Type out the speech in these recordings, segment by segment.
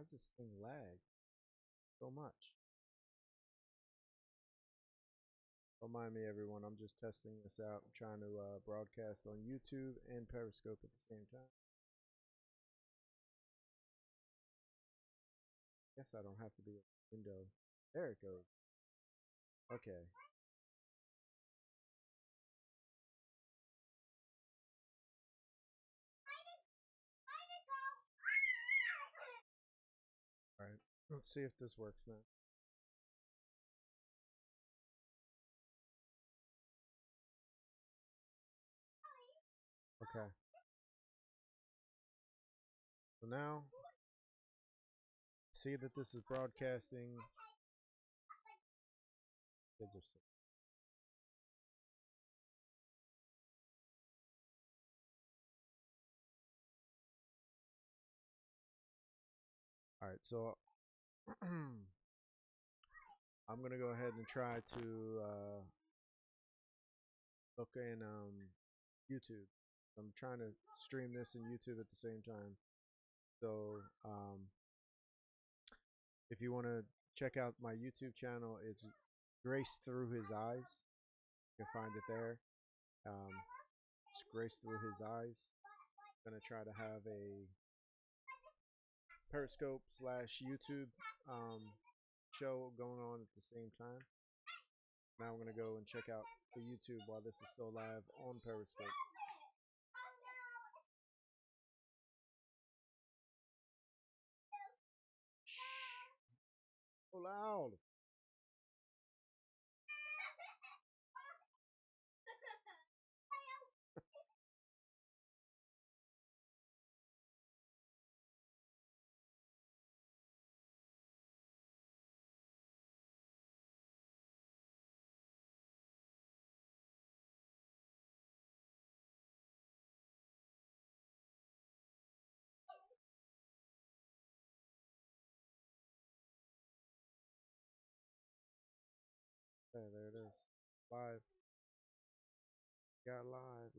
Why does this thing lag so much? Don't mind me, everyone. I'm just testing this out. I'm trying to broadcast on YouTube and Periscope at the same time. Guess I don't have to be a window. There it goes. Okay. All right. Let's see if this works now. Okay. So now, see that this is broadcasting. Kids are sick. All right. So I'm gonna go ahead and try to look in YouTube. I'm trying to stream this in YouTube at the same time. So if you want to check out my YouTube channel, it's Grace Through His Eyes. You can find it there. It's Grace Through His Eyes. I'm gonna try to have a Periscope slash YouTube show going on at the same time. Now I'm gonna go and check out the YouTube while this is still live on Periscope. So loud. Okay, there it is. Live. Got live.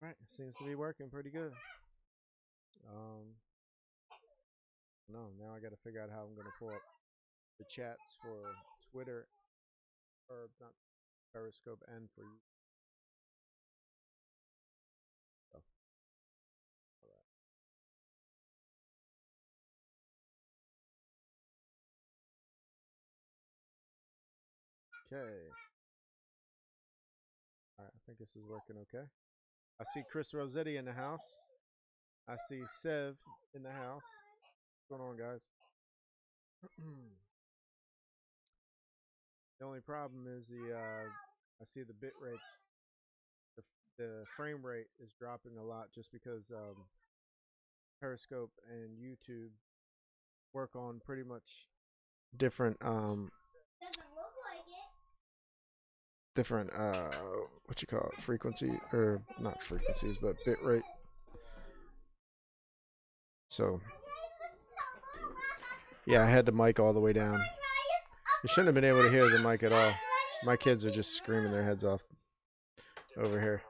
Right, seems to be working pretty good. No, now I got to figure out how I'm gonna pull up the chats for Twitter, or not Periscope, and for you. Oh, all right. Okay. All right, I think this is working okay. I see Chris Rossetti in the house. I see Sev in the house. What's going on, guys? The only problem is I see the bit rate, the frame rate is dropping a lot just because Periscope and YouTube work on pretty much different different what you call it, frequency, or not frequencies but bit rate. So yeah, I had the mic all the way down. You shouldn't have been able to hear the mic at all. My kids are just screaming their heads off over here.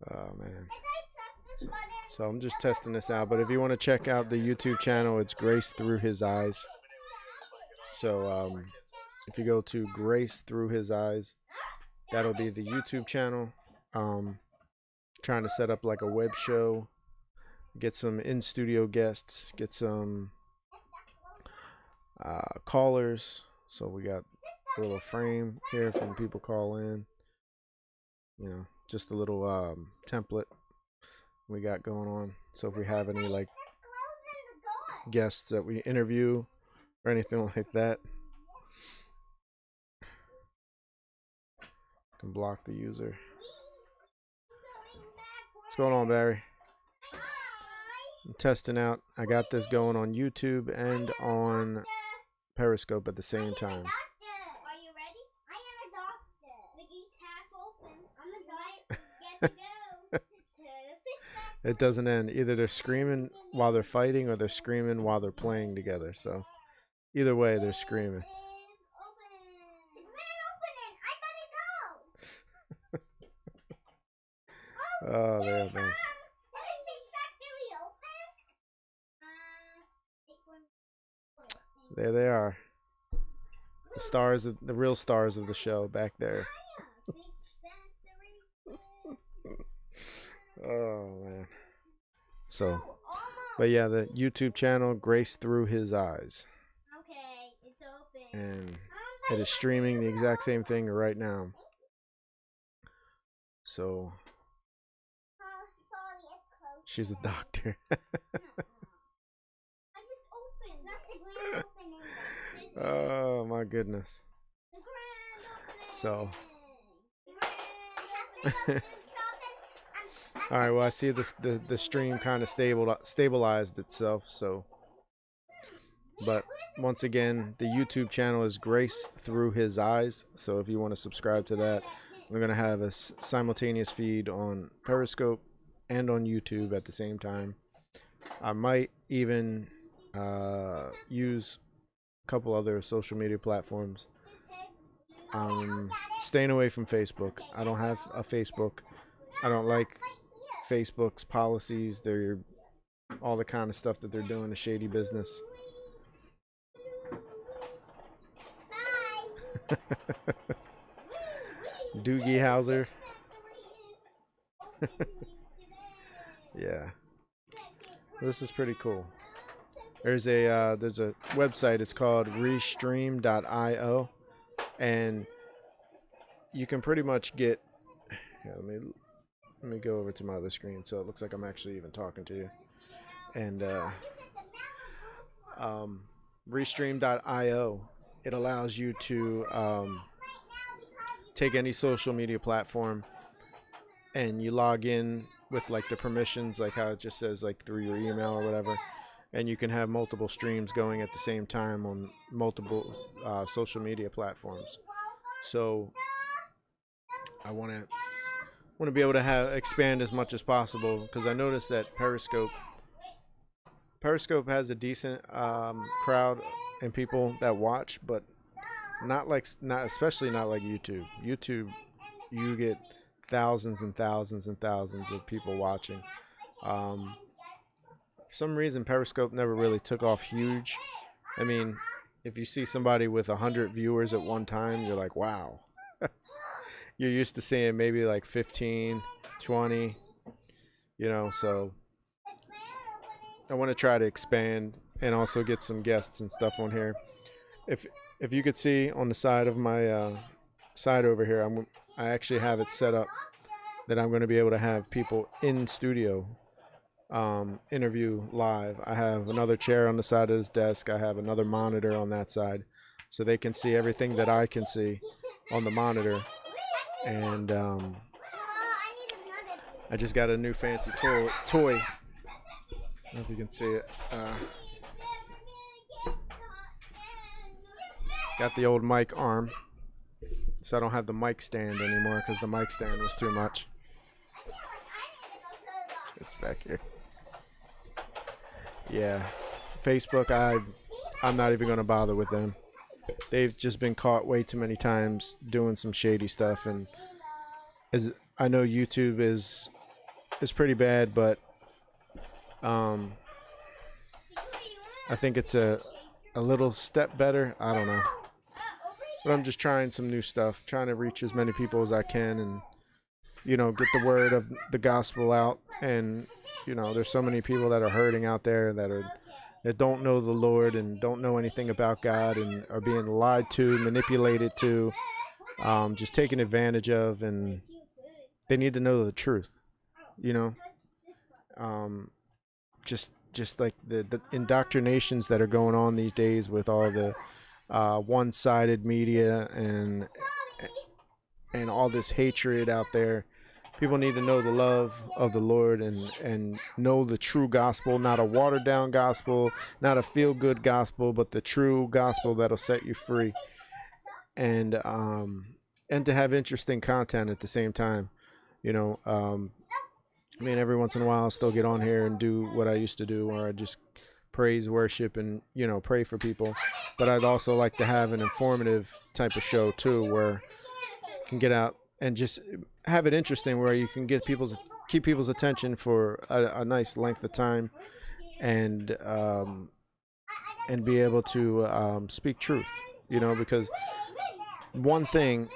Oh man. So I'm just testing this out, but if you want to check out the YouTube channel, it's Grace Through His Eyes. So if you go to Grace Through His Eyes, that'll be the YouTube channel. Trying to set up like a web show, get some in-studio guests, get some callers. So we got a little frame here from people call in. You know, just a little template we got going on. So if we have any like guests that we interview or anything like that, can block the user. What's going on, Barry? I'm testing out. I got this going on YouTube and on Periscope at the same time. Are you ready? I am a doctor. The gate's half open. I'm a doctor. Get to go. It doesn't end. Either they're screaming while they're fighting or they're screaming while they're playing together. So either way, they're screaming. Oh, there it is. There they are. The stars, the real stars of the show back there. Oh, man. So, but yeah, the YouTube channel, Grace Through His Eyes. Okay, it's open. And it is streaming the exact same thing right now. So, she's a doctor. Oh my goodness. So all right, well, I see the stream kind of stabilized itself. So, but once again, the YouTube channel is Grace Through His Eyes. So if you want to subscribe to that, we're gonna have a simultaneous feed on Periscope and on YouTube at the same time. I might even use a couple other social media platforms. Staying away from Facebook. I don't have a Facebook. I don't like Facebook's policies. They're all the kind of stuff that they're doing, the shady business. Doogie Howser. Yeah, this is pretty cool. There's a website. It's called Restream.io, and you can pretty much get. Yeah, let me go over to my other screen so it looks like I'm actually even talking to you. And Restream.io, it allows you to take any social media platform and you log in with like the permissions, like how it just says like through your email or whatever, and you can have multiple streams going at the same time on multiple social media platforms. So I want to be able to expand as much as possible, because I noticed that Periscope has a decent crowd and people that watch, but not especially not like YouTube. YouTube, you get thousands and thousands and thousands of people watching. For some reason, Periscope never really took off huge. I mean, if you see somebody with 100 viewers at one time, you're like, wow. You're used to seeing maybe like 15, 20, you know, so I want to try to expand and also get some guests and stuff on here. If you could see on the side of my side over here, I actually have it set up that I'm going to be able to have people in studio interview live. I have another chair on the side of this desk. I have another monitor on that side, so they can see everything that I can see on the monitor. And I just got a new fancy toy. I don't know if you can see it. Got the old mic arm, so I don't have the mic stand anymore because the mic stand was too much. It's back here. Yeah, Facebook, I'm not even going to bother with them. They've just been caught way too many times doing some shady stuff, and I know YouTube is pretty bad, but I think it's a little step better. I don't know, but I'm just trying some new stuff, trying to reach as many people as I can, and you know, get the word of the gospel out. And you know, there's so many people that are hurting out there that don't know the Lord and don't know anything about God and are being lied to, manipulated to, just taken advantage of, and they need to know the truth, you know. Just like the indoctrinations that are going on these days with all the one-sided media and all this hatred out there. People need to know the love of the Lord and know the true gospel, not a watered down gospel, not a feel good gospel, but the true gospel that'll set you free. And to have interesting content at the same time. You know, I mean, every once in a while I'll still get on here and do what I used to do, where I just praise, worship, and, you know, pray for people. But I'd also like to have an informative type of show too, where you can get out and just have it interesting, where you can keep people's attention for a nice length of time, and be able to speak truth. You know, because one thing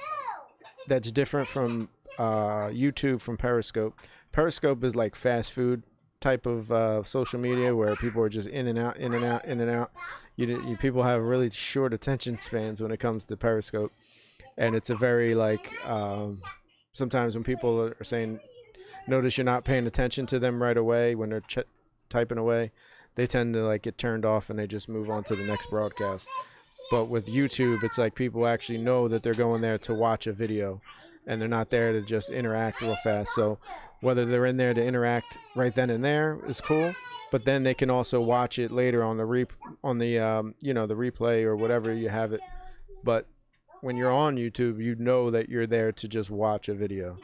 that's different from YouTube from Periscope. Periscope is like fast food type of social media, where people are just in and out, in and out, in and out. People have really short attention spans when it comes to Periscope, and it's a very like sometimes when people are saying, notice you're not paying attention to them right away when they're typing away, they tend to like get turned off and they just move on to the next broadcast. But with YouTube, it's like people actually know that they're going there to watch a video, and they're not there to just interact real fast. So whether they're in there to interact right then and there is cool, but then they can also watch it later on the you know, the replay or whatever you have it. But when you're on YouTube, you know that you're there to just watch a video.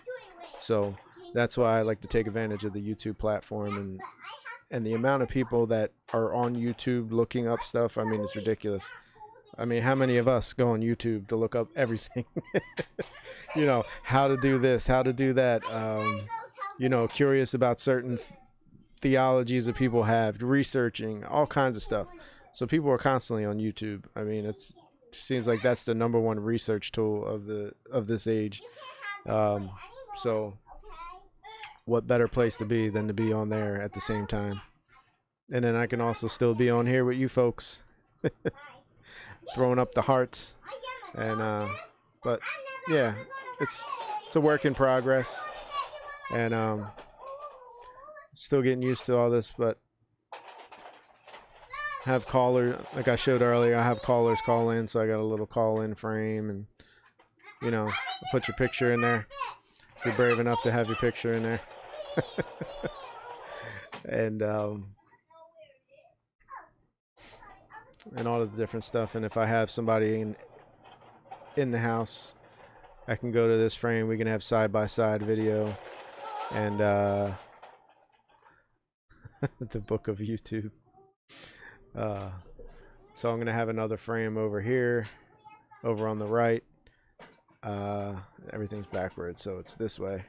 So that's why I like to take advantage of the YouTube platform, and the amount of people that are on YouTube looking up stuff. I mean, it's ridiculous. I mean, how many of us go on YouTube to look up everything? You know, how to do this, how to do that. You know, curious about certain theologies that people have, researching all kinds of stuff. So people are constantly on YouTube. I mean, it seems like that's the #1 research tool of this age. So what better place to be than to be on there at the same time? And then I can also still be on here with you folks. Throwing up the hearts, and but yeah, it's a work in progress, and still getting used to all this. But have caller, like I showed earlier, I have callers call in, so I got a little call in frame, and you know, put your picture in there if you're brave enough to have your picture in there. And all of the different stuff. And if I have somebody in the house, I can go to this frame. We can have side-by-side video, and the book of YouTube. So I'm gonna have another frame over here, over on the right. Everything's backwards, so it's this way.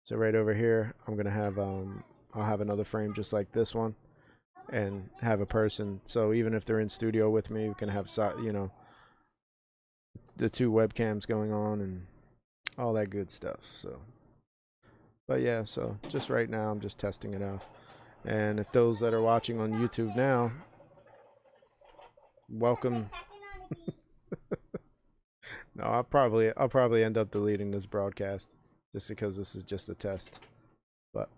So right over here, I'm gonna have I'll have another frame just like this one, and have a person. So even if they're in studio with me, we can have, you know, the 2 webcams going on and all that good stuff. So, but yeah, so just right now I'm just testing it out. And if those that are watching on YouTube now, welcome. No, I'll probably end up deleting this broadcast just because this is just a test. But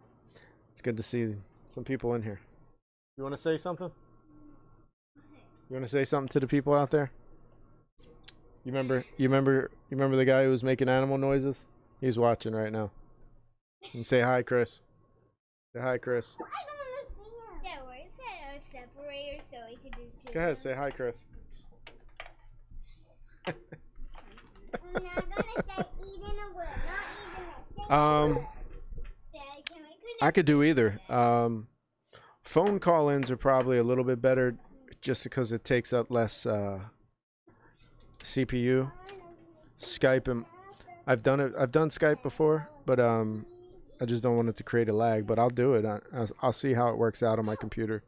it's good to see some people in here. You want to say something? You want to say something to the people out there? You remember the guy who was making animal noises? He's watching right now. You say hi, Chris. Say hi, Chris. Yeah, where's that separator so we can do 2? Go ahead, say hi, Chris. I'm not gonna say eating a word, not eating it. I could do either. Phone call-ins are probably a little bit better, just because it takes up less CPU. Skype, and I've done Skype before, but I just don't want it to create a lag. But I'll do it. I'll see how it works out on my computer.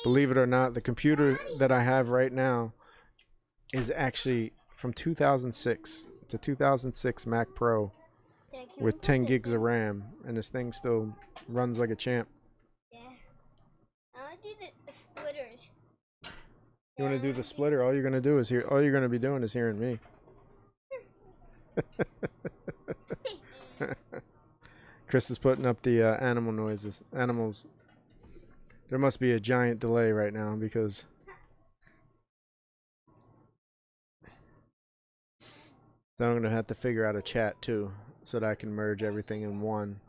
Believe it or not, the computer that I have right now is actually from 2006. It's a 2006 Mac Pro with 10 gigs of RAM, and this thing still runs like a champ. Yeah. I'll do the splitters. You want to do the splitter? All you're gonna do is all you're gonna be doing is hearing me. Chris is putting up the animal noises. Animals. There must be a giant delay right now because so I'm gonna have to figure out a chat too. so that I can merge everything in one.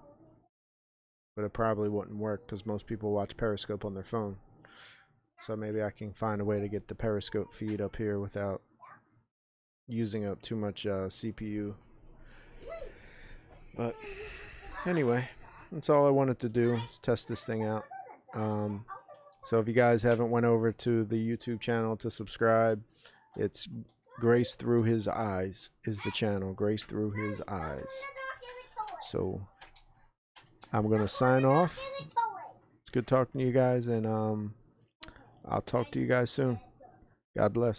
But it probably wouldn't work because most people watch Periscope on their phone. So maybe I can find a way to get the Periscope feed up here without using up too much CPU. But anyway, that's all I wanted to do, is test this thing out. So if you guys haven't went over to the YouTube channel to subscribe, it's Grace Through His Eyes is the channel. Grace Through His Eyes. So I'm going to sign off. It's good talking to you guys, and I'll talk to you guys soon. God bless.